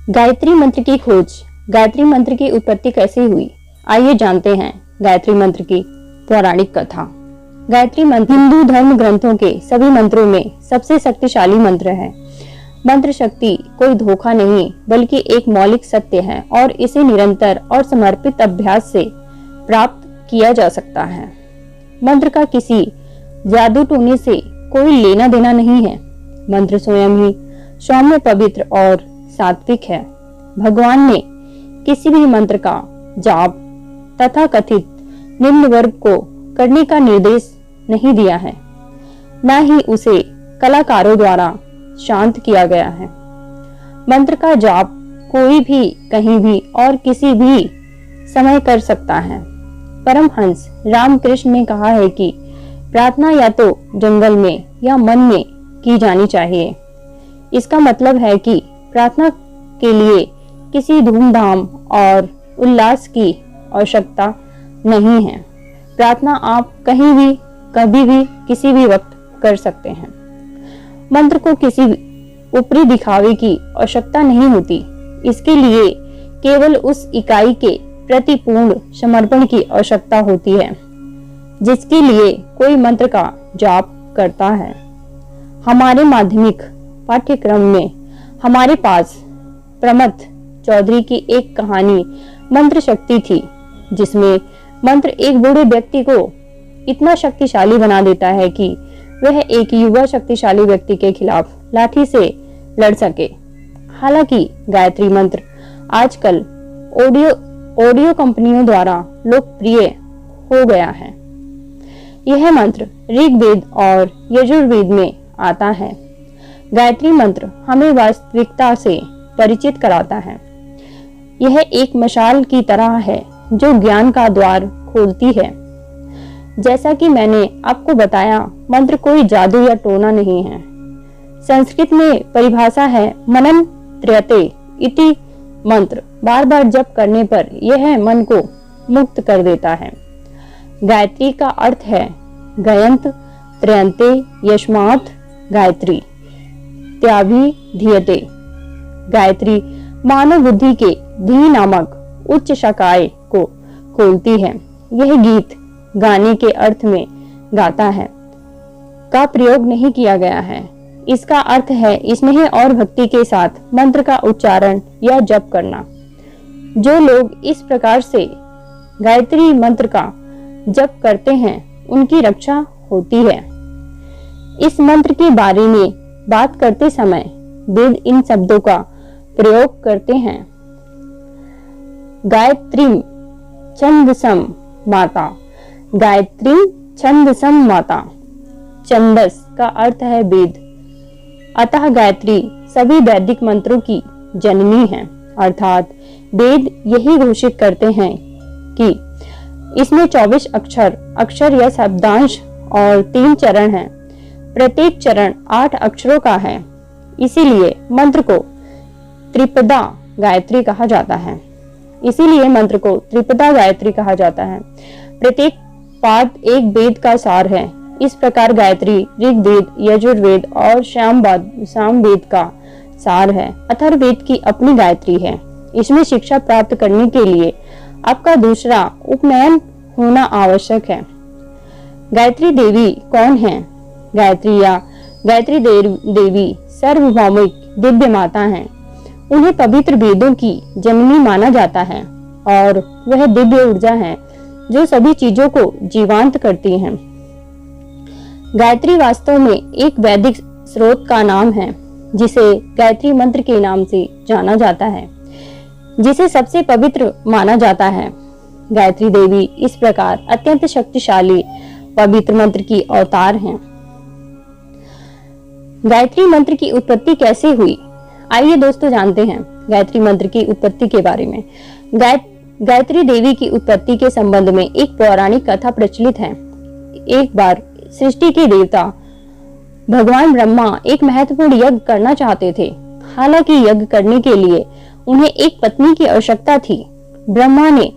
गायत्री मंत्र की खोज। गायत्री मंत्र की उत्पत्ति कैसे हुई, आइए जानते हैं गायत्री मंत्र की पौराणिक कथा। गायत्री मंत्र हिंदू धर्म ग्रंथों के सभी मंत्रों में सबसे शक्तिशाली मंत्र है। मंत्र शक्ति कोई धोखा नहीं बल्कि एक मौलिक सत्य है और इसे निरंतर और समर्पित अभ्यास से प्राप्त किया जा सकता है। मंत्र का किसी जादू टोने से कोई लेना देना नहीं है। मंत्र स्वयं ही सौम्य, पवित्र और सात्विक है। भगवान ने किसी भी मंत्र का जाप तथा कथित निम्न वर्ग को करने का निर्देश नहीं दिया है, न ही उसे कलाकारों द्वारा शांत किया गया है। मंत्र का जाप कोई भी कहीं भी और किसी भी समय कर सकता है। परमहंस रामकृष्ण ने कहा है कि प्रार्थना या तो जंगल में या मन में की जानी चाहिए। इसका मतलब है कि प्रार्थना के लिए किसी धूमधाम और उल्लास की आवश्यकता नहीं है। प्रार्थना आप कहीं भी, कभी भी, किसी भी वक्त कर सकते हैं। मंत्र को किसी ऊपरी दिखावे की आवश्यकता नहीं होती। इसके लिए केवल उस इकाई के प्रति पूर्ण समर्पण की आवश्यकता होती है जिसके लिए कोई मंत्र का जाप करता है। हमारे माध्यमिक पाठ्यक्रम में हमारे पास प्रमथ चौधरी की एक कहानी मंत्र शक्ति थी, जिसमें मंत्र एक बूढ़े व्यक्ति को इतना शक्तिशाली बना देता है कि वह एक युवा शक्तिशाली व्यक्ति के खिलाफ लाठी से लड़ सके। हालांकि गायत्री मंत्र आजकल ऑडियो कंपनियों द्वारा लोकप्रिय हो गया है। यह मंत्र ऋग्वेद और यजुर्वेद में आता है। गायत्री मंत्र हमें वास्तविकता से परिचित कराता है। यह एक मशाल की तरह है जो ज्ञान का द्वार खोलती है। जैसा कि मैंने आपको बताया, मंत्र कोई जादू या टोना नहीं है। संस्कृत में परिभाषा है मनन त्रयते इति मंत्र। बार बार जप करने पर यह मन को मुक्त कर देता है। गायत्री का अर्थ है गयंत त्रयंते यस्मात् गायत्री त्याभिधीयते। गायत्री मानव बुद्धि के धी नामक उच्च शाखाएं को खोलती है। यह गीत गाने के अर्थ में गाता है का प्रयोग नहीं किया गया है। इसका अर्थ है स्नेह और भक्ति के साथ मंत्र का उच्चारण या जप करना। जो लोग इस प्रकार से गायत्री मंत्र का जप करते हैं उनकी रक्षा होती है। इस मंत्र के बारे में बात करते समय वेद इन शब्दों का प्रयोग करते हैं। गायत्री छंदसम माता। गायत्री छंदसम माता। छंदस का अर्थ है वेद। अतः गायत्री सभी वैदिक मंत्रों की जननी है। अर्थात वेद यही घोषित करते हैं कि इसमें 24 अक्षर या शब्दांश और 3 चरण हैं। प्रत्येक चरण 8 अक्षरों का है। इसीलिए मंत्र को त्रिपदा गायत्री कहा जाता है। प्रत्येक पाद एक वेद का सार है। इस प्रकार गायत्री ऋग्वेद, यजुर्वेद और सामवेद का सार है। अथर्ववेद की अपनी गायत्री है। इसमें शिक्षा प्राप्त करने के लिए आपका दूसरा उपनयन होना आवश्यक है। गायत्री देवी कौन है? गायत्री देवी सार्वभौमिक दिव्य माता हैं। उन्हें पवित्र वेदों की जननी माना जाता है और वह दिव्य ऊर्जा है जो सभी चीजों को जीवांत करती है। गायत्री वास्तव में एक वैदिक स्रोत का नाम है जिसे गायत्री मंत्र के नाम से जाना जाता है, जिसे सबसे पवित्र माना जाता है। गायत्री देवी इस प्रकार अत्यंत शक्तिशाली पवित्र मंत्र की अवतार हैं। गायत्री मंत्र की उत्पत्ति कैसे हुई, आइए दोस्तों जानते हैं गायत्री मंत्र की उत्पत्ति के बारे में। गायत्री देवी की उत्पत्ति के संबंध में एक पौराणिक कथा प्रचलित है। एक बार सृष्टि के देवता भगवान ब्रह्मा एक महत्वपूर्ण यज्ञ करना चाहते थे। हालांकि यज्ञ करने के लिए उन्हें एक पत्नी की आवश्यकता थी। ब्रह्मा ने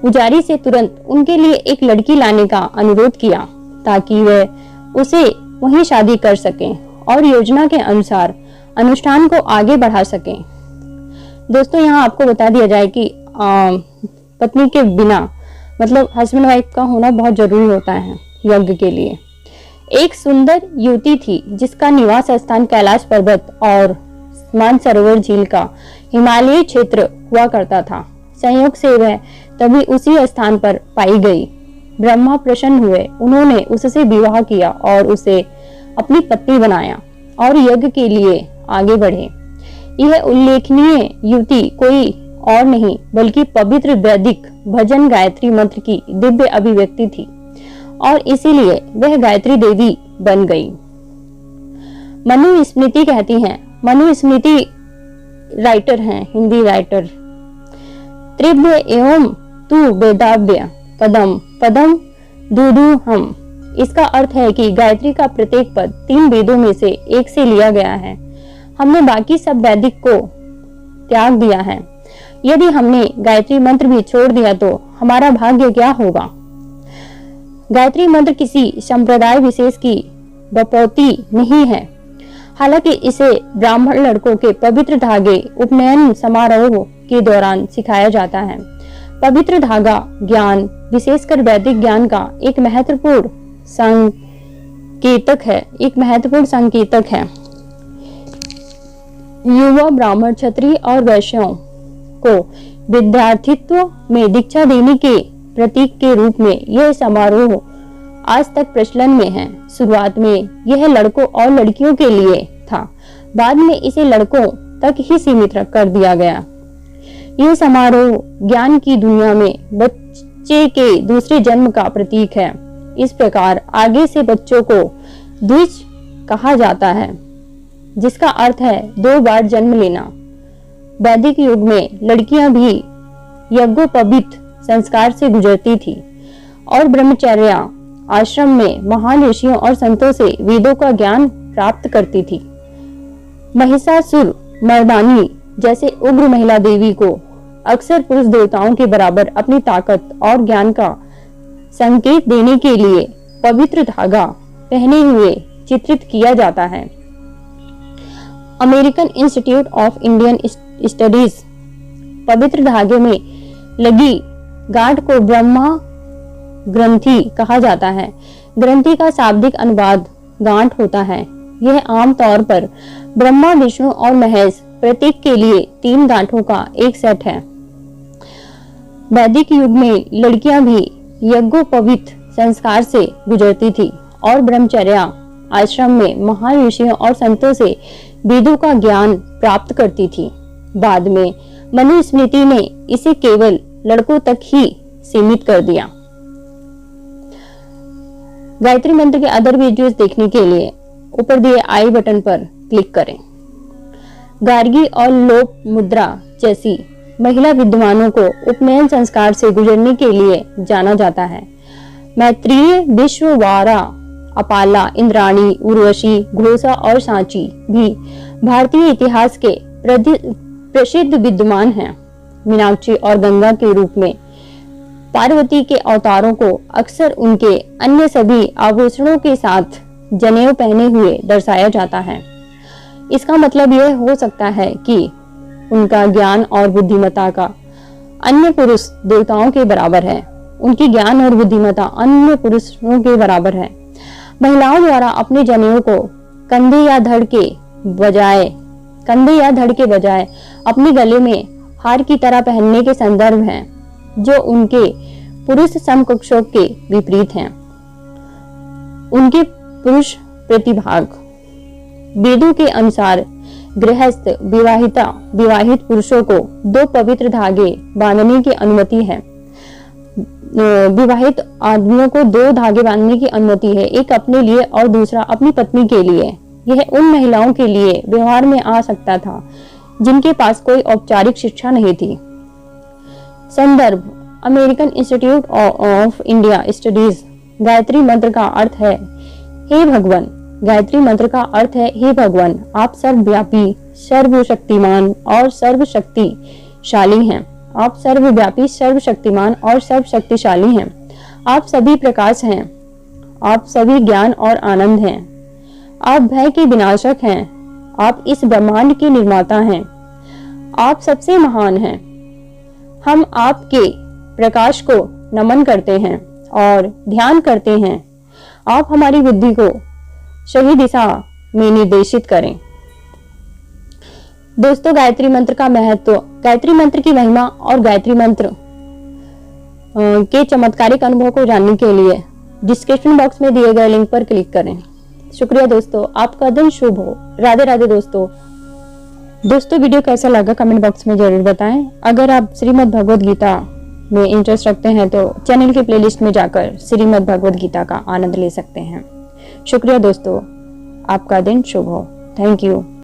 पुजारी से तुरंत उनके लिए एक लड़की लाने का अनुरोध किया ताकि वह उसे वहीं शादी कर सकें और योजना के अनुसार अनुष्ठान को आगे बढ़ा सकें। दोस्तों यहाँ आपको बता दिया जाए कि पत्नी के बिना मतलब हस्बैंड वाइफ का होना बहुत जरूरी होता है यज्ञ के लिए। एक सुंदर युवती थी जिसका निवास स्थान कैलाश पर्वत और मानसरोवर झील का हिमालयी क्षेत्र हुआ करता था। संयोग से वह तभी उसी स्थान पर पाई गई। ब्रह्मा प्रसन्न हुए, उन्होंने उससे विवाह किया और उसे अपनी पत्नी बनाया और यज्ञ के लिए आगे बढ़े। यह उल्लेखनीय युवती कोई और नहीं बल्कि पवित्र वैदिक भजन गायत्री मंत्र की दिव्य अभिव्यक्ति थी और इसीलिए वह गायत्री देवी बन गई। मनुस्मृति कहती हैं, मनुस्मृति राइटर हैं, हिंदी राइटर, त्रिव्य एवं तु वेदाव्य पदम पदम दूदू हम। इसका अर्थ है कि गायत्री का प्रत्येक पद 3 वेदों में से एक से लिया गया है। हमने बाकी सब वैदिक को त्याग दिया है। यदि हमने गायत्री मंत्र भी छोड़ दिया तो हमारा भाग्य क्या होगा। गायत्री मंत्र किसी संप्रदाय विशेष की बपौती नहीं है। हालांकि इसे ब्राह्मण लड़कों के पवित्र धागे उपनयन समारोह के दौरान सिखाया जाता है। पवित्र धागा ज्ञान, विशेषकर वैदिक ज्ञान का एक महत्वपूर्ण संकेतक है। युवा ब्राह्मण, क्षत्रिय और वैश्यों को विद्यार्थित्व में दीक्षा देने के प्रतीक के रूप में यह समारोह आज तक प्रचलन में है। शुरुआत में यह लड़कों और लड़कियों के लिए था, बाद में इसे लड़कों तक ही सीमित कर दिया गया। यह समारोह ज्ञान की दुनिया में बच्चे के दूसरे जन्म का प्रतीक है। इस प्रकार आगे से बच्चों को द्विज कहा जाता है, जिसका अर्थ है 2 बार जन्म लेना। वैदिक युग में लड़कियां भी यज्ञोपवीत संस्कार से गुजरती थी और ब्रह्मचर्य आश्रम में महान ऋषियों और संतों से वेदों का ज्ञान प्राप्त करती थी। महिषासुर मर्दानी जैसे उग्र महिला देवी को अक्सर पुरुष देवताओं के बराबर अपनी ताकत और ज्ञान का संकेत देने के लिए पवित्र धागा पहने हुए चित्रित किया जाता है। American institute of Indian studies पवित्र धागे में लगी गांठ को ब्रह्मा ग्रंथि कहा जाता है। ग्रंथि का शाब्दिक अनुवाद गांठ होता है। यह आमतौर पर ब्रह्मा, विष्णु और महेश प्रतीक के लिए 3 गांठों का एक सेट है। वैदिक युग में लड़कियां भी यज्ञोपवीत संस्कार से गुजरती थी और ब्रह्मचर्य आश्रम में महान ऋषियों और संतों से वेदों का ज्ञान प्राप्त करती थी। बाद में मनुस्मृति ने इसे केवल लड़कों तक ही सीमित कर दिया। गायत्री मंत्र के अदर वीडियोस देखने के लिए ऊपर दिए आई बटन पर क्लिक करें। गार्गी और लोप मुद्रा जैसी महिला विद्वानों को उपनयन संस्कार से गुजरने के लिए जाना जाता है। मैत्रेय, विश्ववारा, अपाला, इंद्राणी, उर्वशी, घोषा और सांची भी भारतीय इतिहास के प्रसिद्ध विद्वान हैं। मीनाक्षी और गंगा के रूप में पार्वती के अवतारों को अक्सर उनके अन्य सभी आभूषणों के साथ जनेऊ पहने हुए दर्शाया जाता है। इसका मतलब यह हो सकता है कि उनका ज्ञान और बुद्धिमत्ता का अन्य पुरुष देवताओं के बराबर है। उनकी ज्ञान और बुद्धिमत्ता अन्य पुरुषों के बराबर है। महिलाओं द्वारा अपने जनेऊ को कंधे या धड़ के बजाय अपने गले में हार की तरह पहनने के संदर्भ हैं, जो उनके पुरुष समकक्षों के विपरीत हैं। उनके पुरुष प्रतिभाग वेदों के अनुसार गृहस्थ विवाहित पुरुषों को 2 पवित्र धागे बांधने की अनुमति है। विवाहित आदमियों को 2 धागे बांधने की अनुमति है, एक अपने लिए और दूसरा अपनी पत्नी के लिए। यह उन महिलाओं के लिए व्यवहार में आ सकता था जिनके पास कोई औपचारिक शिक्षा नहीं थी। संदर्भ American institute of India studies. Gayatri मंत्र का अर्थ है हे भगवान। गायत्री मंत्र का अर्थ है हे भगवान, आप सर्वव्यापी, सर्वशक्तिमान और सर्वशक्तिशाली हैं। आप सर्वव्यापी, सर्वशक्तिमान और सर्वशक्तिशाली हैं। आप सभी प्रकाश हैं। आप सभी ज्ञान और आनंद हैं। आप भय के विनाशक हैं। आप इस ब्रह्मांड के निर्माता हैं। आप सबसे महान हैं। हम आपके प्रकाश को नमन करते हैं और ध्यान करते हैं। आप हमारी बुद्धि को सही दिशा में निर्देशित करें। दोस्तों, गायत्री मंत्र का महत्व, गायत्री मंत्र की महिमा और गायत्री मंत्र के चमत्कारिक अनुभव को जानने के लिए डिस्क्रिप्शन बॉक्स में दिए गए लिंक पर क्लिक करें। शुक्रिया दोस्तों, आपका दिन शुभ हो। राधे राधे दोस्तों। वीडियो कैसा लगा कमेंट बॉक्स में जरूर बताएं। अगर आप श्रीमद् भगवद गीता में इंटरेस्ट रखते हैं तो चैनल की प्लेलिस्ट में जाकर श्रीमद् भगवद गीता का आनंद ले सकते हैं। शुक्रिया दोस्तों, आपका दिन शुभ हो। Thank you.